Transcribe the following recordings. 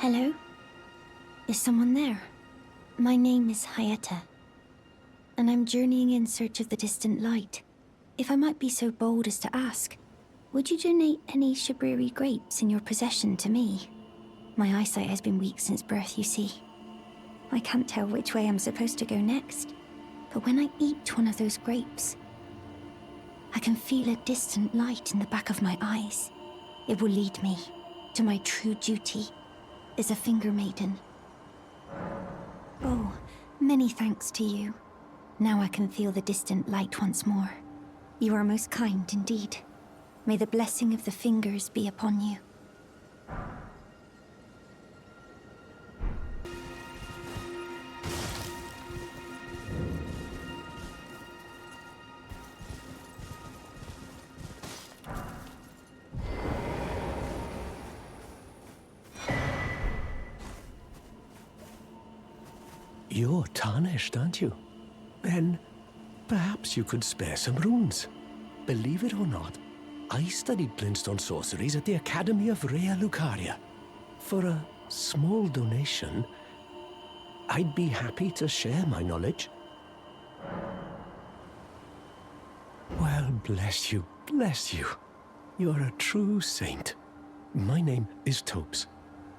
Hello? Is someone there? My name is Hayata, and I'm journeying in search of the distant light. If I might be so bold as to ask, would you donate any Shabriri grapes in your possession to me? My eyesight has been weak since birth, you see. I can't tell which way I'm supposed to go next, but when I eat one of those grapes, I can feel a distant light in the back of my eyes. It will lead me to my true duty as a finger maiden. Oh, many thanks to you. Now I can feel the distant light once more. You are most kind indeed. May the blessing of the fingers be upon you. You're tarnished, aren't you? Then, perhaps you could spare some runes. Believe it or not, I studied glintstone sorceries at the Academy of Rea Lucaria. For a small donation, I'd be happy to share my knowledge. Well, bless you, bless you. You're a true saint. My name is Topes.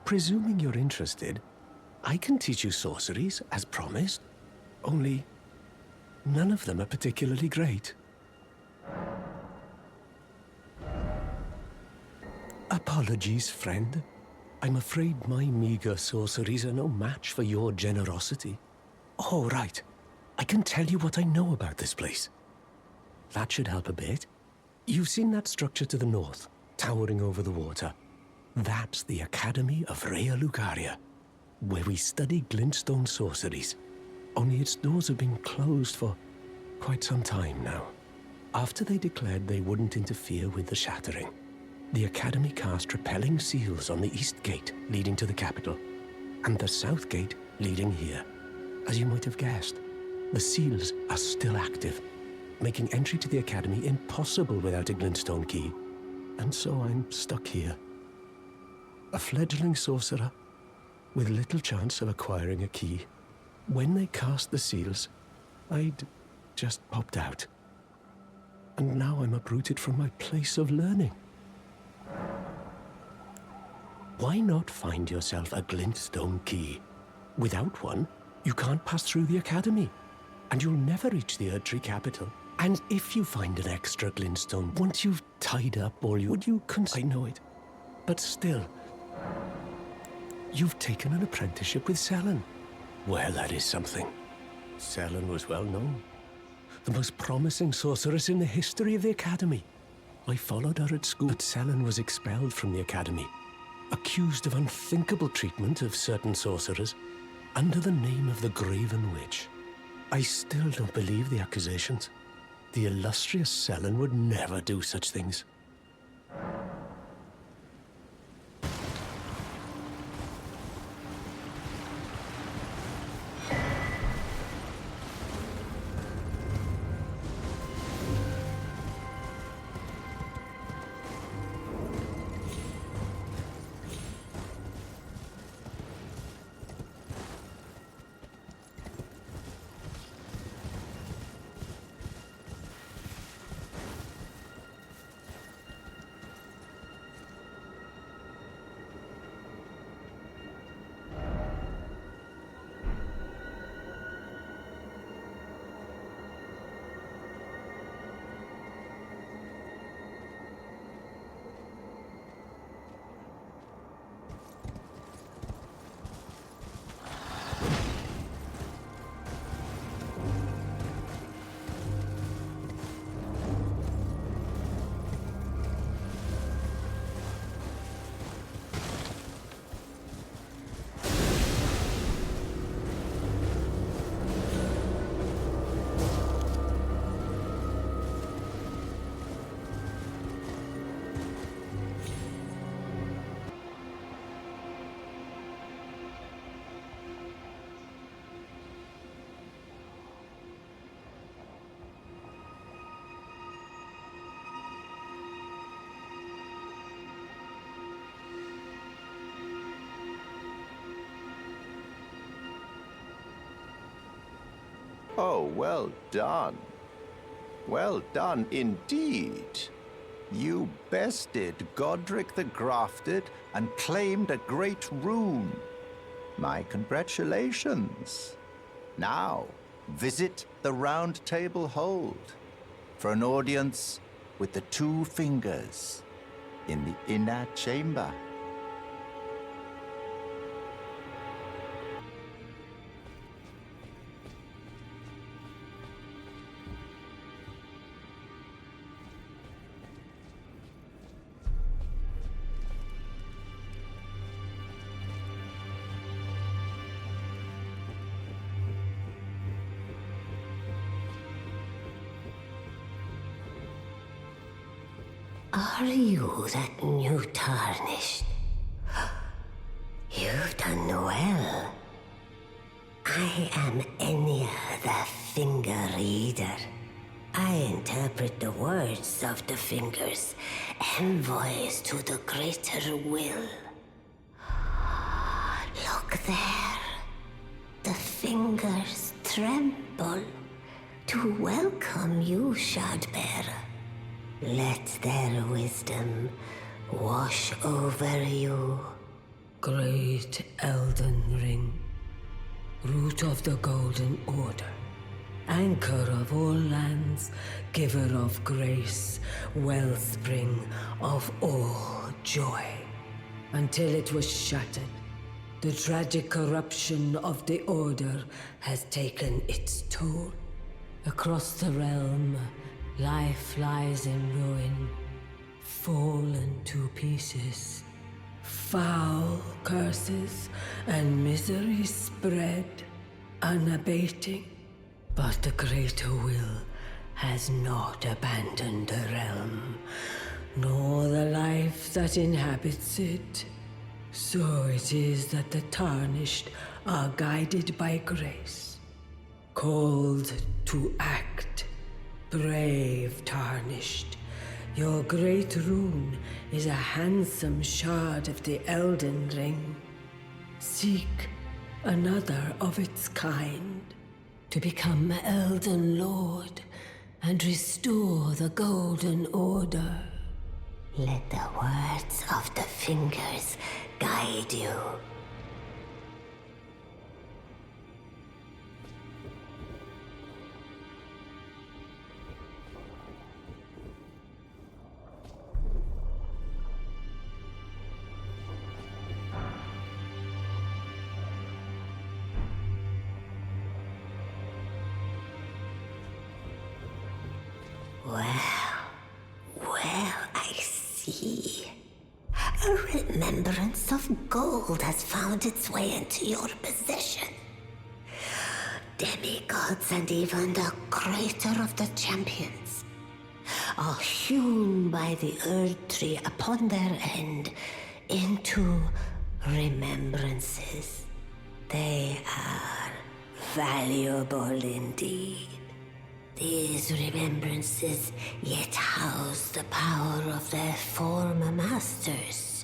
Presuming you're interested, I can teach you sorceries, as promised. Only, none of them are particularly great. Apologies, friend. I'm afraid my meager sorceries are no match for your generosity. Oh, right. I can tell you what I know about this place. That should help a bit. You've seen that structure to the north, towering over the water. That's the Academy of Rea Lucaria, where we study glintstone sorceries. Only its doors have been closed for quite some time now. After they declared they wouldn't interfere with the shattering, the Academy cast repelling seals on the east gate leading to the capital, and the south gate leading here. As you might have guessed, the seals are still active, making entry to the Academy impossible without a glintstone key. And so I'm stuck here. A fledgling sorcerer with little chance of acquiring a key. When they cast the seals, I'd just popped out. And now I'm uprooted from my place of learning. Why not find yourself a glintstone key? Without one, you can't pass through the Academy, and you'll never reach the Erdtree capital. And if you find an extra glintstone, once you've tied up all you... Would you I know it. But still, you've taken an apprenticeship with Selen. Well, that is something. Selen was well known. The most promising sorceress in the history of the Academy. I followed her at school, but Selen was expelled from the Academy, accused of unthinkable treatment of certain sorcerers, under the name of the Graven Witch. I still don't believe the accusations. The illustrious Selen would never do such things. Oh, well done. Well done indeed. You bested Godric the Grafted and claimed a great rune. My congratulations. Now, visit the Round Table Hold for an audience with the two fingers in the inner chamber. Are you that new tarnished? You've done well. I am Enya the Finger Reader. I interpret the words of the fingers, envoys to the greater will. Look there. The fingers tremble to welcome you, Shardbearer. Let their wisdom wash over you. Great Elden Ring, root of the Golden Order, anchor of all lands, giver of grace, wellspring of all joy. Until it was shattered, the tragic corruption of the Order has taken its toll. Across the realm, life lies in ruin, fallen to pieces. Foul curses and misery spread, unabating. But the greater will has not abandoned the realm, nor the life that inhabits it. So it is that the tarnished are guided by grace, called to act. Brave tarnished, your great rune is a handsome shard of the Elden Ring. Seek another of its kind to become Elden Lord and restore the Golden Order. Let the words of the fingers guide you. Well, I see. A remembrance of gold has found its way into your possession. Demigods and even the greater of the champions are hewn by the Earth Tree upon their end into remembrances. They are valuable indeed. These remembrances yet house the power of their former masters.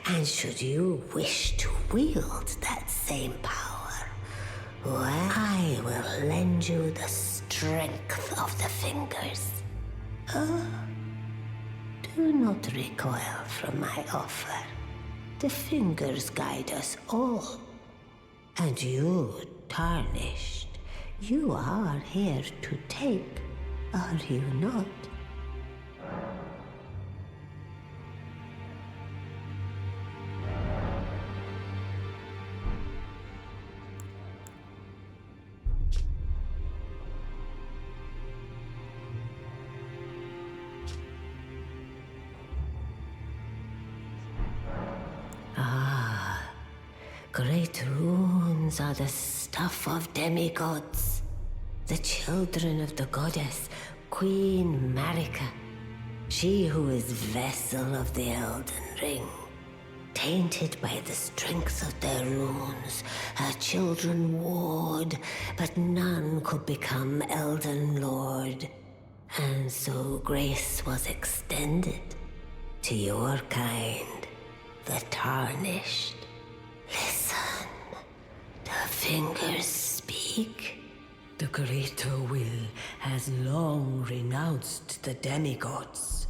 And should you wish to wield that same power, well, I will lend you the strength of the fingers. Do not recoil from my offer. The fingers guide us all. And you, tarnished, you are here to take, are you not? Great runes are the stuff of demigods, the children of the goddess Queen Marika, she who is vessel of the Elden Ring. Tainted by the strength of their runes, her children warred, but none could become Elden Lord. And so grace was extended to your kind, the tarnished. Listen, the fingers speak. The greater will has long renounced the demigods.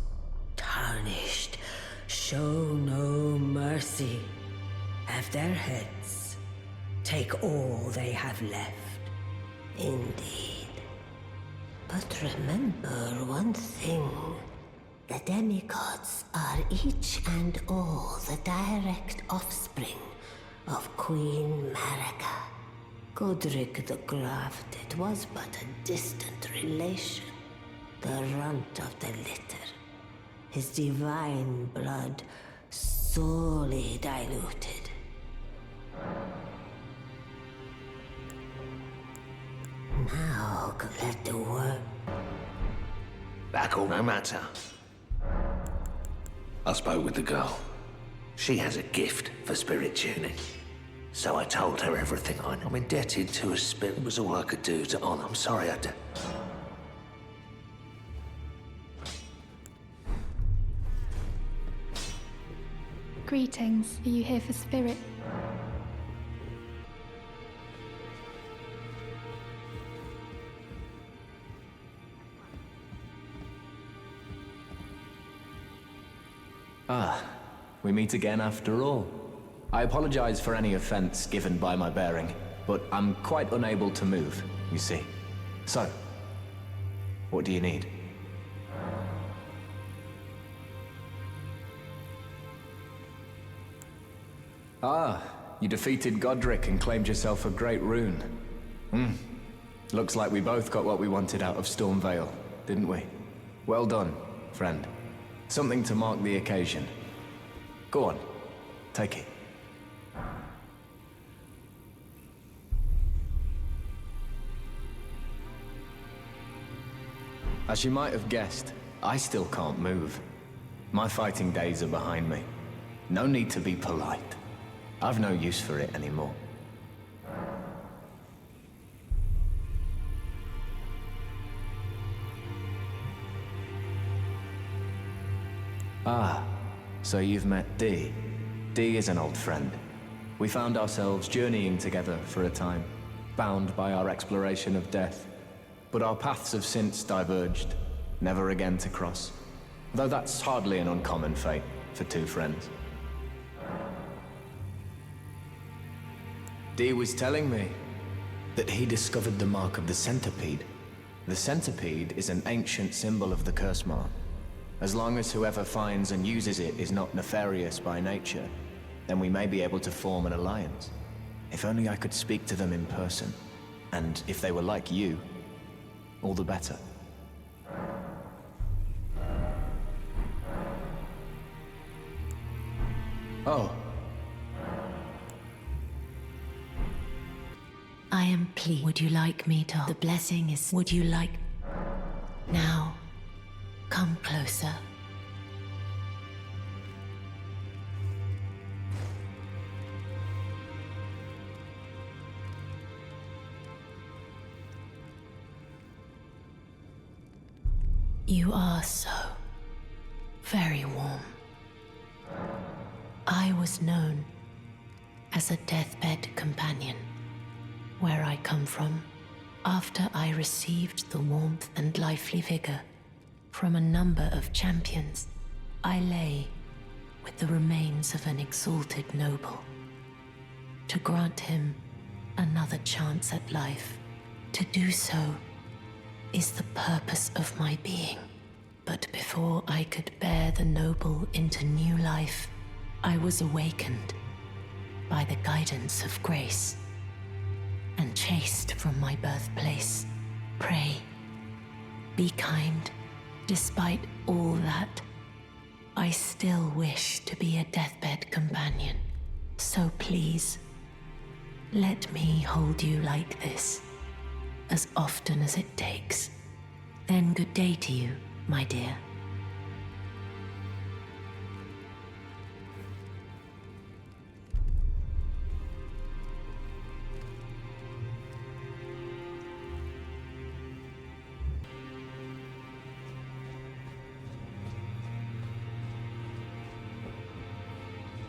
Tarnished, show no mercy. Have their heads. Take all they have left. Indeed. But remember one thing. The demigods are each and all the direct offspring of Queen Marika. Godric the Grafted was but a distant relation, the runt of the litter. His divine blood sorely diluted. Now let the work. Back all no matter. I spoke with the girl. She has a gift for spirit tuning. So I told her everything I know. I'm indebted to her spirit. It was all I could do to honor. I'm sorry I did. Greetings. Are you here for spirit? We meet again after all. I apologize for any offense given by my bearing, but I'm quite unable to move, you see. So, what do you need? You defeated Godric and claimed yourself a great rune. Looks like we both got what we wanted out of Stormvale, didn't we? Well done, friend. Something to mark the occasion. Go on, take it. As you might have guessed, I still can't move. My fighting days are behind me. No need to be polite. I've no use for it anymore. So you've met Dee. Dee is an old friend. We found ourselves journeying together for a time, bound by our exploration of death. But our paths have since diverged, never again to cross. Though that's hardly an uncommon fate for two friends. Dee was telling me that he discovered the mark of the centipede. The centipede is an ancient symbol of the curse mark. As long as whoever finds and uses it is not nefarious by nature, then we may be able to form an alliance. If only I could speak to them in person. And if they were like you, all the better. Oh. I am pleased. Would you like me to? The blessing is. Would you like. Now, come closer. You are so very warm. I was known as a deathbed companion where I come from. After I received the warmth and lively vigor from a number of champions, I lay with the remains of an exalted noble. To grant him another chance at life, to do so is the purpose of my being. But before I could bear the noble into new life, I was awakened by the guidance of grace and chased from my birthplace. Pray, be kind. Despite all that, I still wish to be a deathbed companion. So please, let me hold you like this, as often as it takes. Then good day to you, my dear.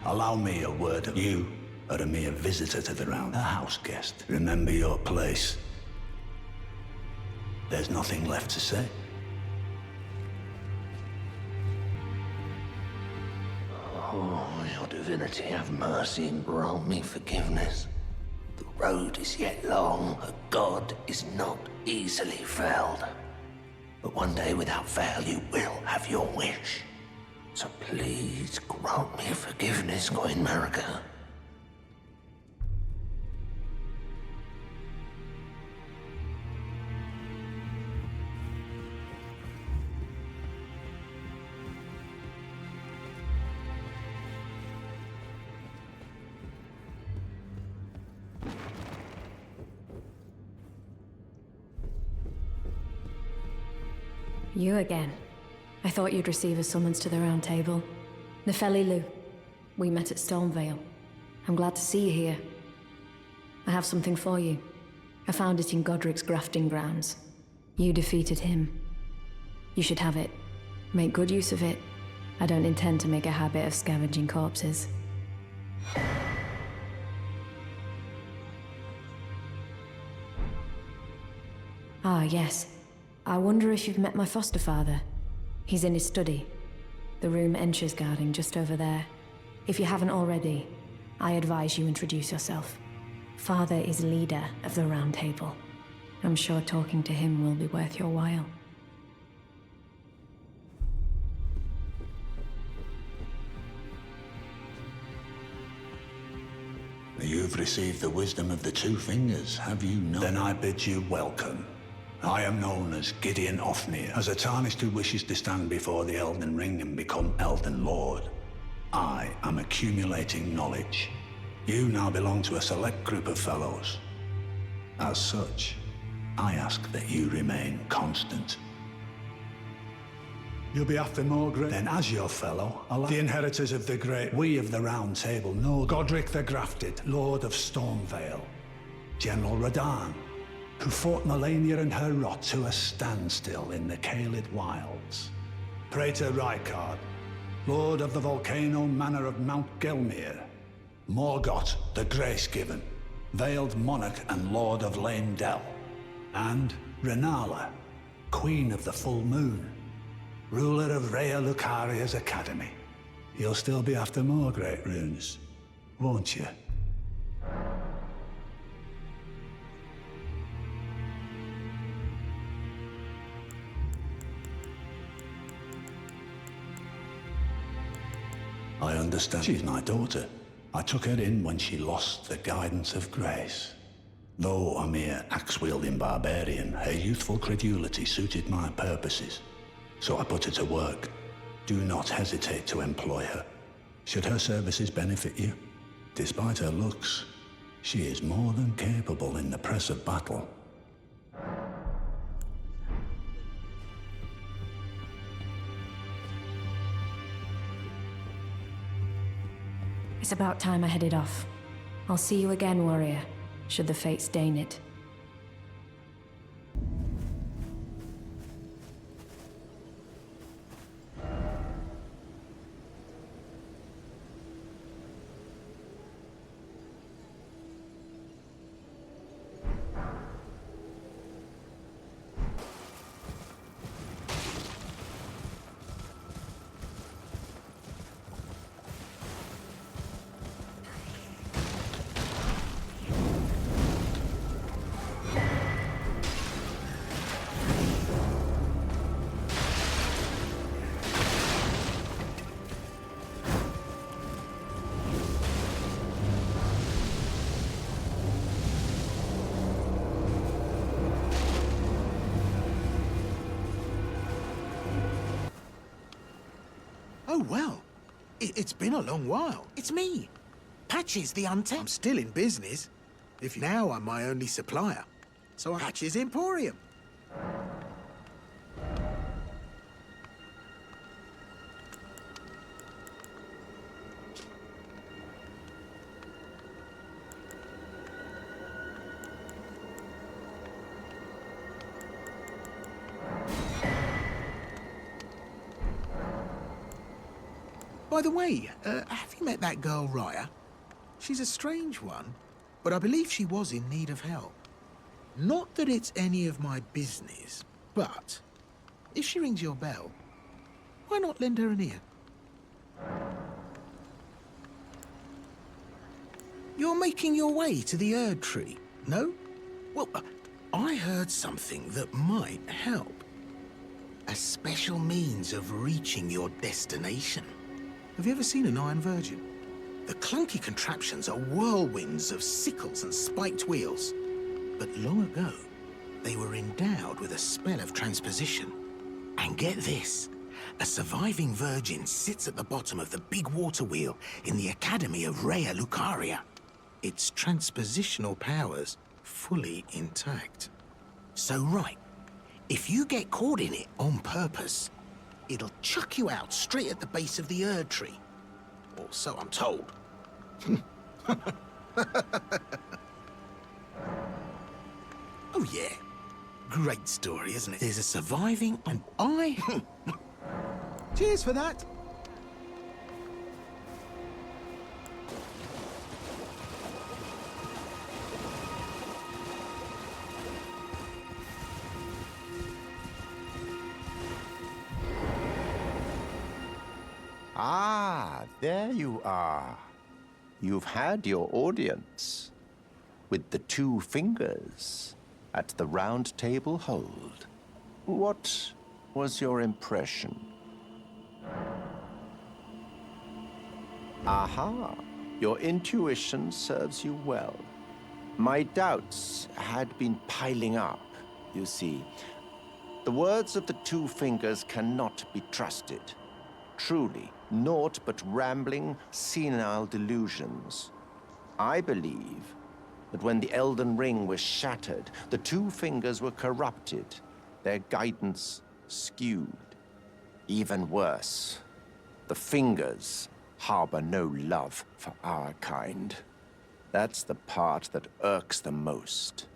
Allow me a word of you are a mere visitor to the realm, a house guest. Remember your place. there's nothing left to say. Oh, your divinity, have mercy and grant me forgiveness. The road is yet long, a god is not easily felled. But one day without fail you will have your wish. So please grant me forgiveness, Queen Marika. You again. I thought you'd receive a summons to the Round Table. Nefeli Lu, we met at Stormvale. I'm glad to see you here. I have something for you. I found it in Godric's grafting grounds. You defeated him. You should have it. Make good use of it. I don't intend to make a habit of scavenging corpses. Ah, yes. I wonder if you've met my foster father. He's in his study. The room Encher's guarding just over there. If you haven't already, I advise you introduce yourself. Father is leader of the Round Table. I'm sure talking to him will be worth your while. You've received the wisdom of the Two Fingers, have you not? Then I bid you welcome. I am known as Gideon Ofnir, as a Tarnished who wishes to stand before the Elden Ring and become Elden Lord. I am accumulating knowledge. You now belong to a select group of fellows. As such, I ask that you remain constant. You'll be after Morgret, then as your fellow, the inheritors of the great, we of the Round Table know Godric the Grafted, Lord of Stormvale, General Radahn, who fought Melania and her rot to a standstill in the Caelid Wilds. Praetor Rykard, Lord of the Volcano Manor of Mount Gelmir. Morgott, the Grace-Given, Veiled Monarch and Lord of Leyndell. And Renala, Queen of the Full Moon, ruler of Rhea Lucaria's Academy. You'll still be after more great runes, won't you? I understand. She's my daughter. I took her in when she lost the guidance of grace. Though a mere axe-wielding barbarian, her youthful credulity suited my purposes. So I put her to work. Do not hesitate to employ her. Should her services benefit you? Despite her looks, she is more than capable in the press of battle. It's about time I headed off. I'll see you again, warrior, should the fates deign it. Oh, well. It's been a long while. It's me. Patches the Untamed. I'm still in business. If now I'm my only supplier. So Patches Emporium. By the way, have you met that girl, Raya? She's a strange one, but I believe she was in need of help. Not that it's any of my business, but if she rings your bell, why not lend her an ear? You're making your way to the Erd Tree, no? Well, I heard something that might help. A special means of reaching your destination. Have you ever seen an Iron Virgin? The clunky contraptions are whirlwinds of sickles and spiked wheels. But long ago, they were endowed with a spell of transposition. And get this, a surviving virgin sits at the bottom of the big water wheel in the Academy of Rhea Lucaria. Its transpositional powers fully intact. So right, if you get caught in it on purpose, it'll chuck you out straight at the base of the Erd Tree. Or so I'm told. Oh yeah, great story, isn't it? There's a surviving and I... Cheers for that! Ah, there you are. You've had your audience. With the two fingers at the round table hold. What was your impression? Aha, your intuition serves you well. My doubts had been piling up, you see. The words of the two fingers cannot be trusted. Truly, naught but rambling, senile delusions. I believe that when the Elden Ring was shattered, the two fingers were corrupted, their guidance skewed. Even worse, the fingers harbor no love for our kind. That's the part that irks the most.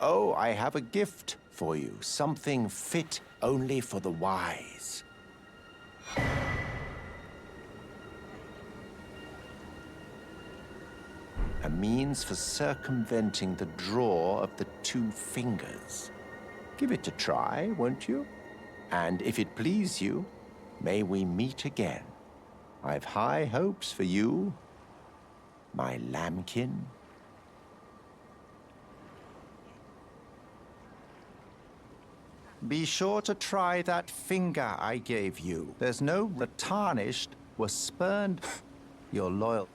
Oh, I have a gift for you, something fit only for the wise. A means for circumventing the draw of the two fingers. Give it a try, won't you? And if it please you, may we meet again. I've high hopes for you, my lambkin. Be sure to try that finger I gave you. There's no the tarnished was spurned your loyal.